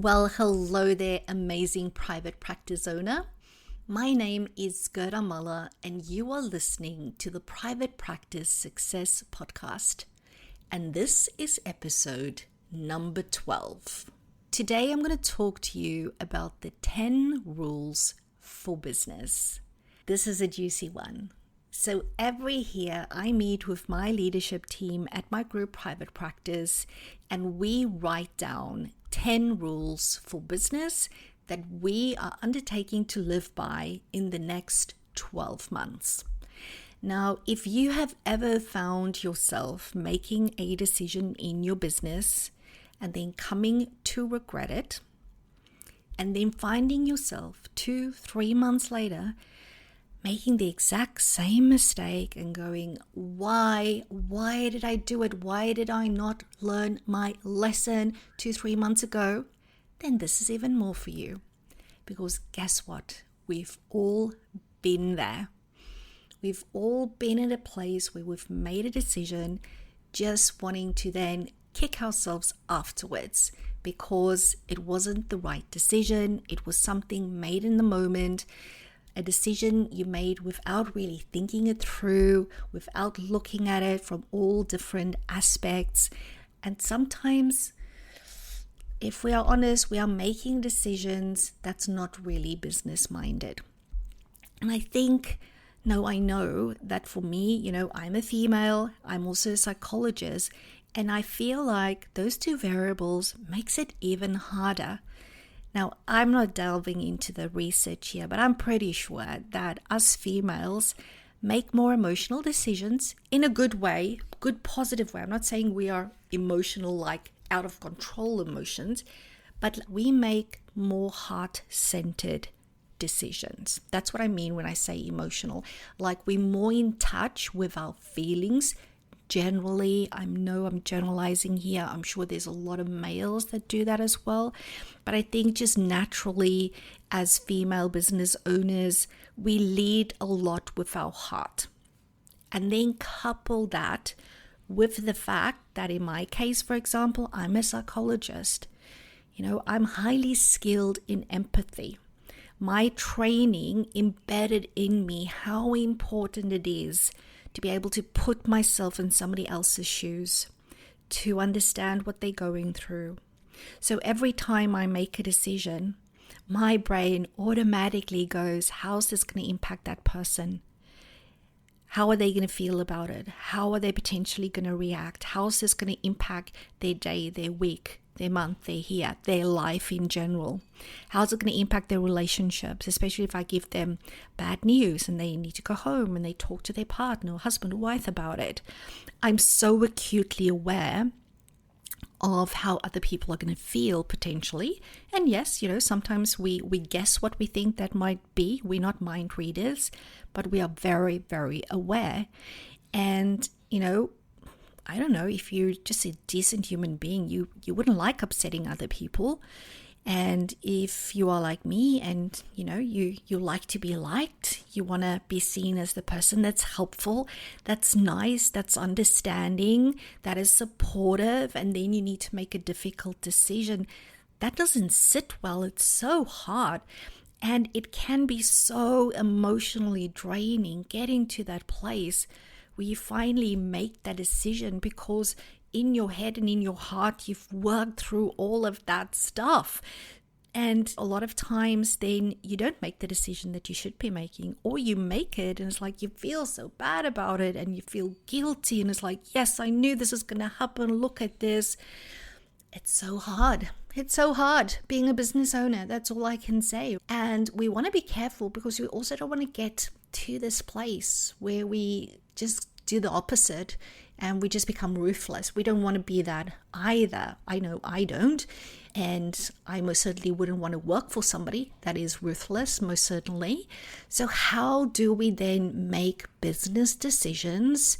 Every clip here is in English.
Well, hello there, amazing private practice owner. My name is Gerda Muller, and you are listening to the Private Practice Success Podcast. And this is episode number 12. Today, I'm going to talk to you about the 10 rules for business. This is a juicy one. So every year I meet with my leadership team at my group private practice, and we write down 10 rules for business that we are undertaking to live by in the next 12 months. Now, if you have ever found yourself making a decision in your business and then coming to regret it, and then finding yourself 2-3 months later making the exact same mistake and going, why did I do it? Why did I not learn my lesson 2-3 months ago? Then this is even more for you. Because guess what? We've all been there. We've all been in a place where we've made a decision just wanting to then kick ourselves afterwards because it wasn't the right decision. It was something made in the moment. A decision you made without really thinking it through, without looking at it from all different aspects. And sometimes, if we are honest, we are making decisions that's not really business minded. And I know that for me, I'm a female, I'm also a psychologist, and I feel like those two variables makes it even harder. Now, I'm not delving into the research here, but I'm pretty sure that us females make more emotional decisions in a good way, good positive way. I'm not saying we are emotional, like out of control emotions, but we make more heart-centered decisions. That's what I mean when I say emotional. Like we're more in touch with our feelings. Generally, I know I'm generalizing here. I'm sure there's a lot of males that do that as well. But I think just naturally, as female business owners, we lead a lot with our heart. And then couple that with the fact that in my case, for example, I'm a psychologist. I'm highly skilled in empathy. My training embedded in me how important it is to be able to put myself in somebody else's shoes, to understand what they're going through. So every time I make a decision, my brain automatically goes, how's this going to impact that person? How are they going to feel about it? How are they potentially going to react? How's this going to impact their day, their week, their month, their year, their life in general? How's it going to impact their relationships, especially if I give them bad news and they need to go home and they talk to their partner or husband or wife about it? I'm so acutely aware of how other people are going to feel potentially. And yes, sometimes we guess what we think that might be. We're not mind readers, but we are very, very aware. And, I don't know, if you're just a decent human being, you wouldn't like upsetting other people. And if you are like me and, you like to be liked, you want to be seen as the person that's helpful, that's nice, that's understanding, that is supportive, and then you need to make a difficult decision, that doesn't sit well. It's so hard. And it can be so emotionally draining getting to that place where you finally make that decision because in your head and in your heart, you've worked through all of that stuff. And a lot of times then you don't make the decision that you should be making, or you make it and it's like you feel so bad about it and you feel guilty and it's like, yes, I knew this is going to happen. Look at this. It's so hard. It's so hard being a business owner. That's all I can say. And we want to be careful because we also don't want to get to this place where we just do the opposite and we just become ruthless. We don't want to be that either. I know I don't. And I most certainly wouldn't want to work for somebody that is ruthless, most certainly. So how do we then make business decisions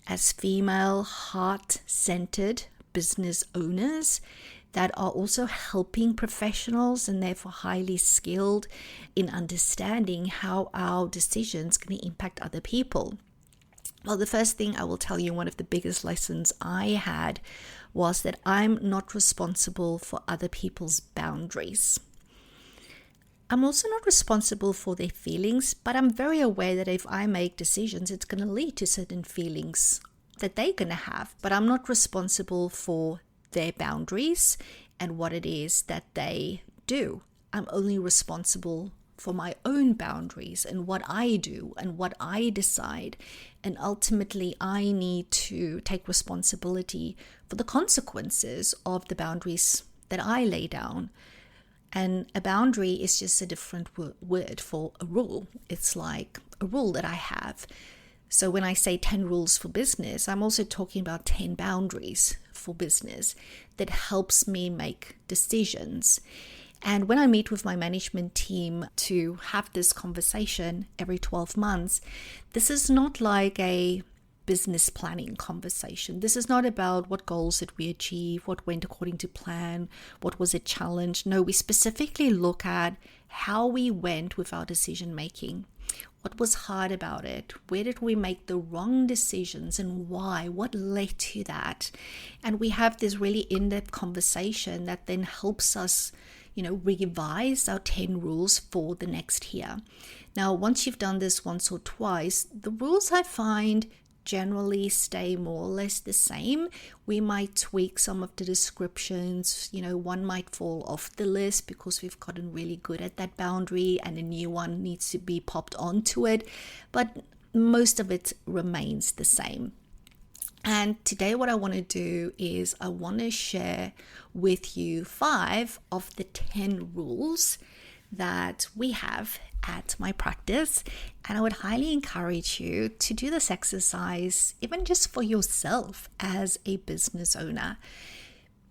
as female, heart-centered business owners that are also helping professionals and therefore highly skilled in understanding how our decisions can impact other people? Well, the first thing I will tell you, one of the biggest lessons I had was that I'm not responsible for other people's boundaries. I'm also not responsible for their feelings, but I'm very aware that if I make decisions, it's going to lead to certain feelings that they're going to have. But I'm not responsible for their boundaries and what it is that they do. I'm only responsible for my own boundaries and what I do and what I decide. And ultimately, I need to take responsibility for the consequences of the boundaries that I lay down. And a boundary is just a different word for a rule. It's like a rule that I have. So when I say 10 rules for business, I'm also talking about 10 boundaries for business that helps me make decisions. And when I meet with my management team to have this conversation every 12 months, this is not like a business planning conversation. This is not about what goals did we achieve, what went according to plan, what was a challenge. No, we specifically look at how we went with our decision making. What was hard about it? Where did we make the wrong decisions and why? What led to that? And we have this really in-depth conversation that then helps us, revise our 10 rules for the next year. Now, once you've done this once or twice, the rules I find generally stay more or less the same. We might tweak some of the descriptions. One might fall off the list because we've gotten really good at that boundary and a new one needs to be popped onto it. But most of it remains the same. And today what I want to do is I want to share with you 5 of the 10 rules that we have at my practice. And I would highly encourage you to do this exercise, even just for yourself as a business owner.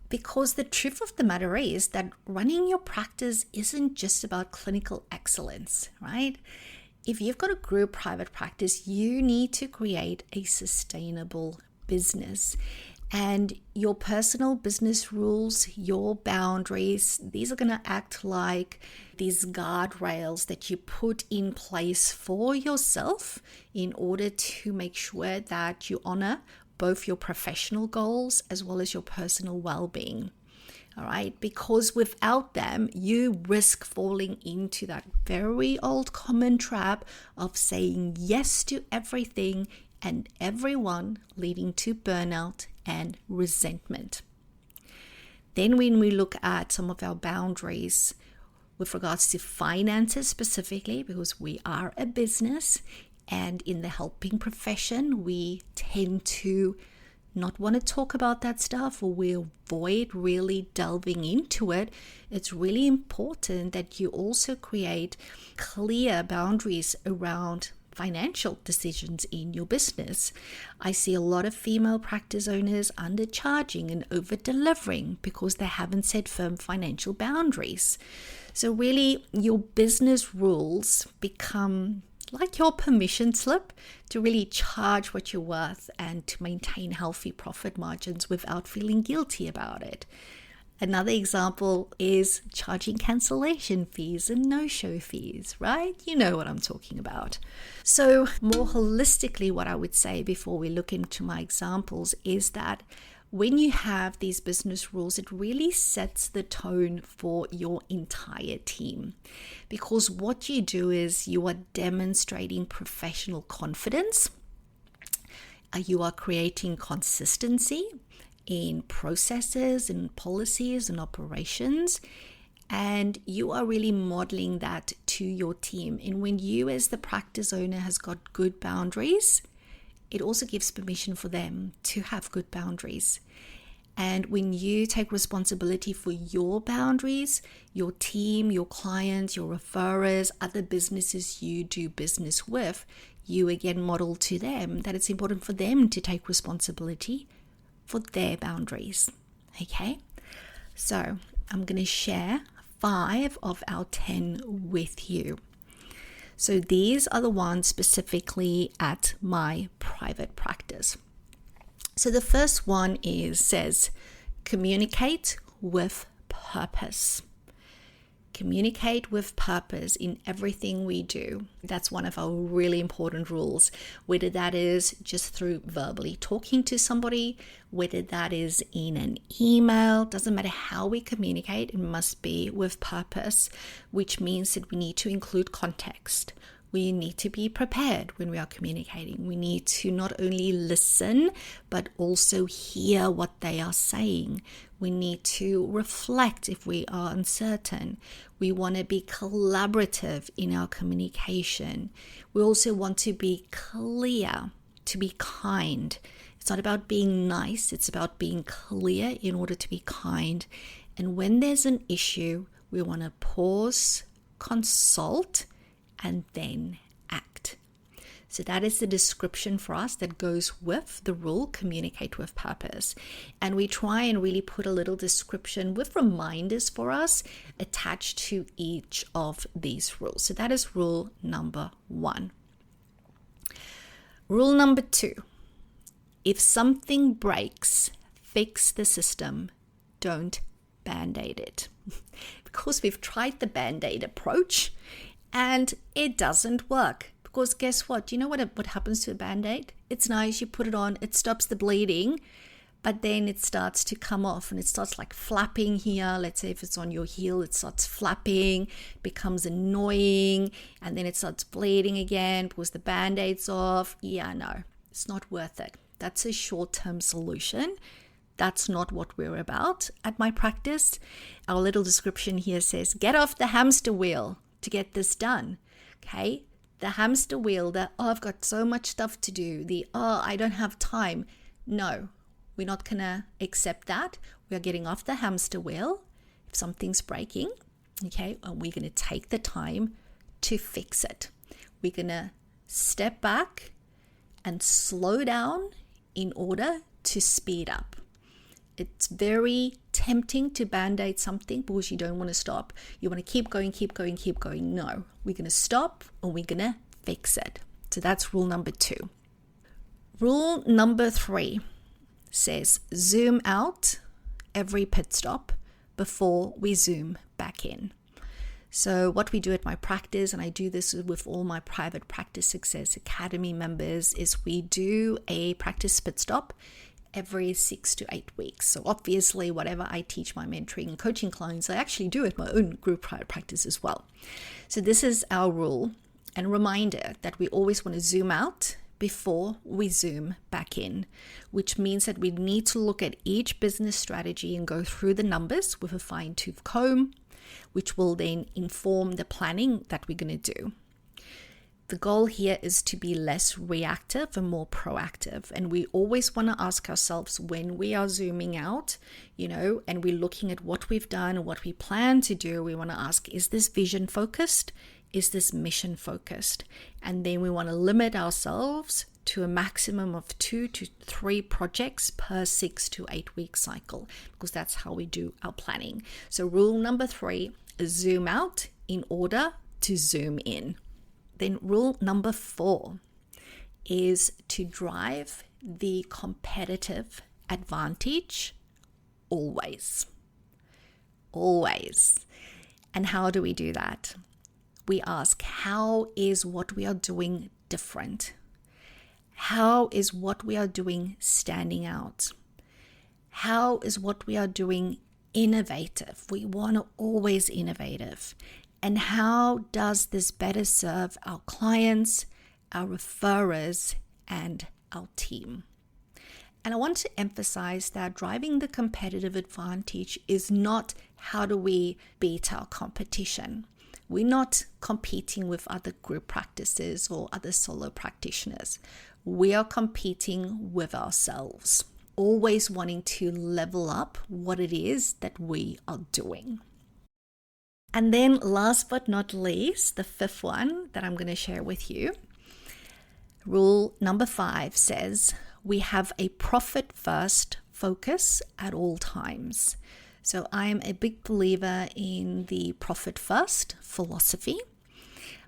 Because the truth of the matter is that running your practice isn't just about clinical excellence, right? If you've got a group private practice, you need to create a sustainable business. And your personal business rules, your boundaries, these are going to act like these guardrails that you put in place for yourself in order to make sure that you honor both your professional goals as well as your personal well-being. All right, because without them, you risk falling into that very old common trap of saying yes to everything and everyone, leading to burnout and resentment. Then when we look at some of our boundaries with regards to finances specifically, because we are a business and in the helping profession, we tend to not want to talk about that stuff, or we avoid really delving into it. It's really important that you also create clear boundaries around financial decisions in your business. I see a lot of female practice owners undercharging and over-delivering because they haven't set firm financial boundaries. So really, your business rules become like your permission slip to really charge what you're worth and to maintain healthy profit margins without feeling guilty about it. Another example is charging cancellation fees and no-show fees, right? You know what I'm talking about. So more holistically, what I would say before we look into my examples is that when you have these business rules, it really sets the tone for your entire team. Because what you do is you are demonstrating professional confidence. You are creating consistency in processes and policies and operations, and you are really modeling that to your team. And when you as the practice owner has got good boundaries, it also gives permission for them to have good boundaries. And when you take responsibility for your boundaries, your team, your clients, your referrers, other businesses you do business with, you again model to them that it's important for them to take responsibility for their boundaries. Okay, so I'm going to share 5 of our 10 with you. So these are the ones specifically at my private practice. So the first one says communicate with purpose. Communicate with purpose in everything we do. That's one of our really important rules, whether that is just through verbally talking to somebody, whether that is in an email, doesn't matter how we communicate, it must be with purpose, which means that we need to include context. We need to be prepared when we are communicating. We need to not only listen, but also hear what they are saying. We need to reflect if we are uncertain. We want to be collaborative in our communication. We also want to be clear, to be kind. It's not about being nice, it's about being clear in order to be kind. And when there's an issue, we want to pause, consult, and then act. So that is the description for us that goes with the rule, communicate with purpose. And we try and really put a little description with reminders for us attached to each of these rules. So that is rule number 1. Rule number 2, if something breaks, fix the system, don't band-aid it. Because we've tried the band-aid approach, and it doesn't work. Because guess what? Do you know what happens to a band-aid? It's nice, you put it on, it stops the bleeding, but then it starts to come off and it starts like flapping here. Let's say if it's on your heel, it starts flapping, becomes annoying, and then it starts bleeding again because the band-aid's off. Yeah, no, it's not worth it. That's a short-term solution. That's not what we're about at my practice. Our little description here says, get off the hamster wheel to get this done. Okay, the hamster wheel, I've got so much stuff to do, I don't have time. No, we're not gonna accept that. We are getting off the hamster wheel if something's breaking, okay, and we're gonna take the time to fix it. We're gonna step back and slow down in order to speed up. It's very tempting to band-aid something because you don't want to stop. You want to keep going, keep going, keep going. No, we're going to stop and we're going to fix it. So that's rule number 2. Rule number 3 says zoom out every pit stop before we zoom back in. So what we do at my practice, and I do this with all my Private Practice Success Academy members, is we do a practice pit stop every 6 to 8 weeks. So obviously, whatever I teach my mentoring and coaching clients, I actually do at my own group private practice as well. So this is our rule and reminder that we always want to zoom out before we zoom back in, which means that we need to look at each business strategy and go through the numbers with a fine-tooth comb, which will then inform the planning that we're going to do. The goal here is to be less reactive and more proactive. And we always want to ask ourselves when we are zooming out, and we're looking at what we've done and what we plan to do, we want to ask, is this vision focused? Is this mission focused? And then we want to limit ourselves to a maximum of 2 to 3 projects per 6 to 8 week cycle, because that's how we do our planning. So rule number 3 is zoom out in order to zoom in. Then rule number 4 is to drive the competitive advantage always. Always. And how do we do that? We ask, how is what we are doing different? How is what we are doing standing out? How is what we are doing innovative? We want to always innovative. And how does this better serve our clients, our referrers, and our team? And I want to emphasize that driving the competitive advantage is not how do we beat our competition. We're not competing with other group practices or other solo practitioners. We are competing with ourselves, always wanting to level up what it is that we are doing. And then last but not least, the 5th one that I'm going to share with you. Rule number 5 says we have a profit first focus at all times. So I'm a big believer in the profit first philosophy.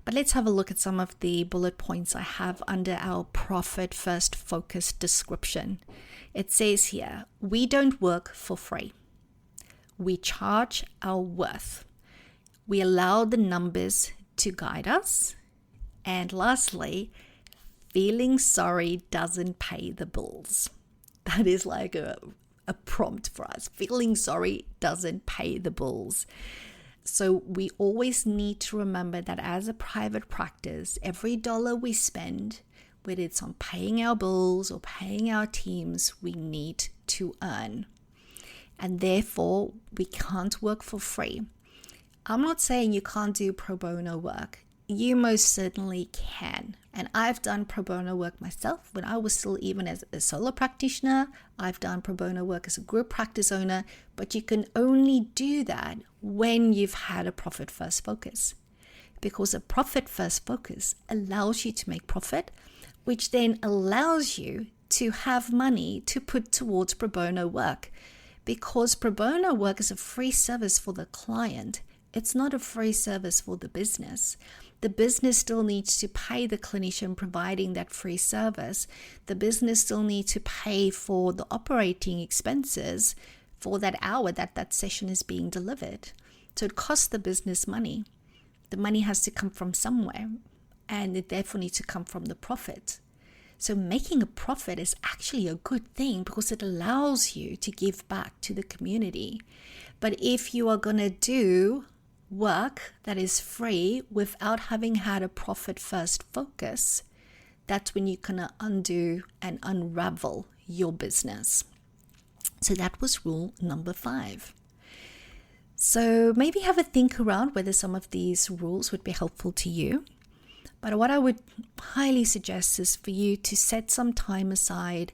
But let's have a look at some of the bullet points I have under our profit first focus description. It says here, we don't work for free. We charge our worth. We allow the numbers to guide us. And lastly, feeling sorry doesn't pay the bills. That is like a prompt for us. Feeling sorry doesn't pay the bills. So we always need to remember that as a private practice, every dollar we spend, whether it's on paying our bills or paying our teams, we need to earn. And therefore, we can't work for free. I'm not saying you can't do pro bono work. You most certainly can. And I've done pro bono work myself when I was still even as a solo practitioner. I've done pro bono work as a group practice owner, but you can only do that when you've had a profit first focus. Because a profit first focus allows you to make profit, which then allows you to have money to put towards pro bono work. Because pro bono work is a free service for the client. It's not a free service for the business. The business still needs to pay the clinician providing that free service. The business still needs to pay for the operating expenses for that hour that session is being delivered. So it costs the business money. The money has to come from somewhere, and it therefore needs to come from the profit. So making a profit is actually a good thing because it allows you to give back to the community. But if you are going to do work that is free without having had a profit first focus, that's when you're going to undo and unravel your business. So that was rule number 5. So maybe have a think around whether some of these rules would be helpful to you. But what I would highly suggest is for you to set some time aside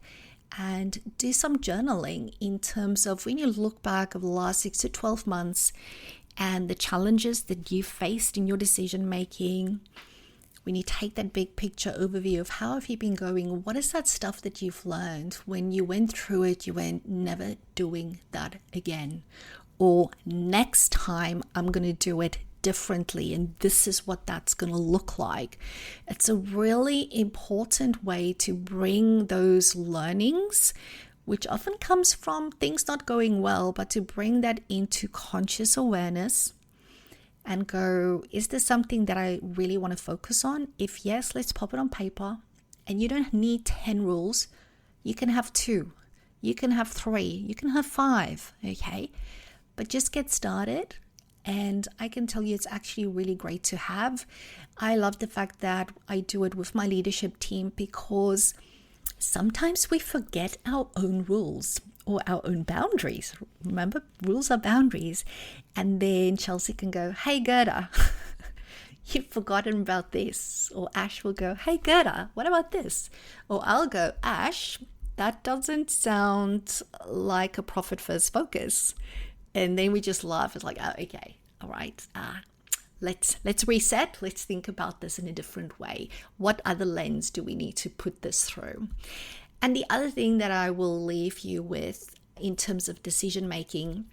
and do some journaling in terms of when you look back over the last 6 to 12 months and the challenges that you faced in your decision making. When you take that big picture overview of how have you been going, what is that stuff that you've learned when you went through it, you went never doing that again, or next time I'm going to do it differently and this is what that's going to look like. It's a really important way to bring those learnings, which often comes from things not going well, but to bring that into conscious awareness and go, is this something that I really want to focus on? If yes, let's pop it on paper. And you don't need 10 rules. You can have 2. You can have 3. You can have 5. Okay? But just get started. And I can tell you it's actually really great to have. I love the fact that I do it with my leadership team because sometimes we forget our own rules or our own boundaries. Remember, rules are boundaries. And then Chelsea can go, hey, Gerda, you've forgotten about this. Or Ash will go, hey, Gerda, what about this? Or I'll go, Ash, that doesn't sound like a profit first focus. And then we just laugh. It's like, oh, okay, all right. Let's reset. Let's think about this in a different way. What other lens do we need to put this through? And the other thing that I will leave you with in terms of decision making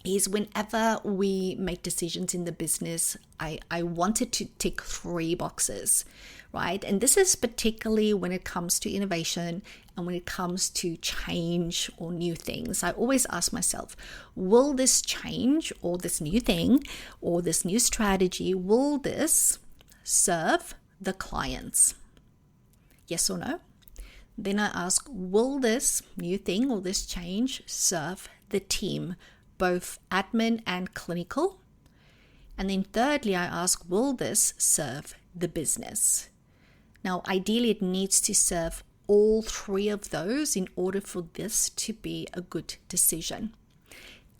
is whenever we make decisions in the business, I wanted to tick 3 boxes, right? And this is particularly when it comes to innovation and when it comes to change or new things. I always ask myself, will this change or this new thing or this new strategy, will this serve the clients? Yes or no? Then I ask, will this new thing or this change serve the team, both admin and clinical? And then thirdly, I ask, will this serve the business? Now, ideally, it needs to serve all 3 of those in order for this to be a good decision.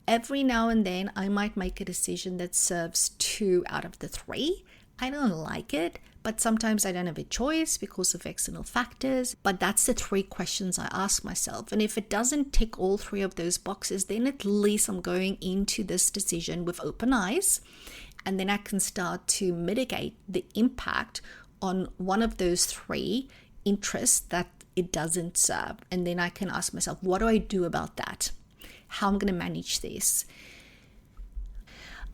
Every now and then, I might make a decision that serves 2 out of the 3. I don't like it, but sometimes I don't have a choice because of external factors. But that's the 3 questions I ask myself. And if it doesn't tick all 3 of those boxes, then at least I'm going into this decision with open eyes. And then I can start to mitigate the impact on one of those 3 interests that it doesn't serve. And then I can ask myself, what do I do about that? How am I going to manage this?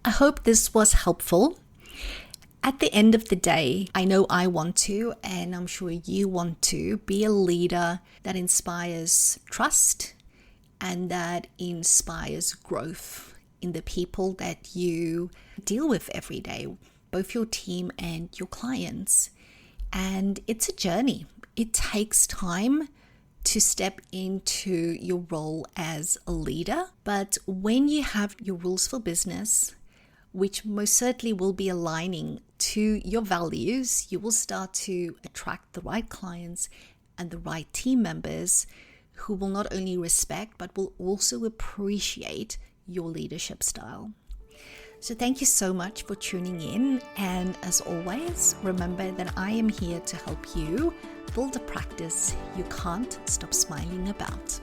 I hope this was helpful. At the end of the day, I know I want to, and I'm sure you want to, be a leader that inspires trust and that inspires growth in the people that you deal with every day, both your team and your clients. And it's a journey. It takes time to step into your role as a leader. But when you have your rules for business, which most certainly will be aligning to your values, you will start to attract the right clients and the right team members who will not only respect, but will also appreciate your leadership style. So thank you so much for tuning in. And as always, remember that I am here to help you build a practice you can't stop smiling about.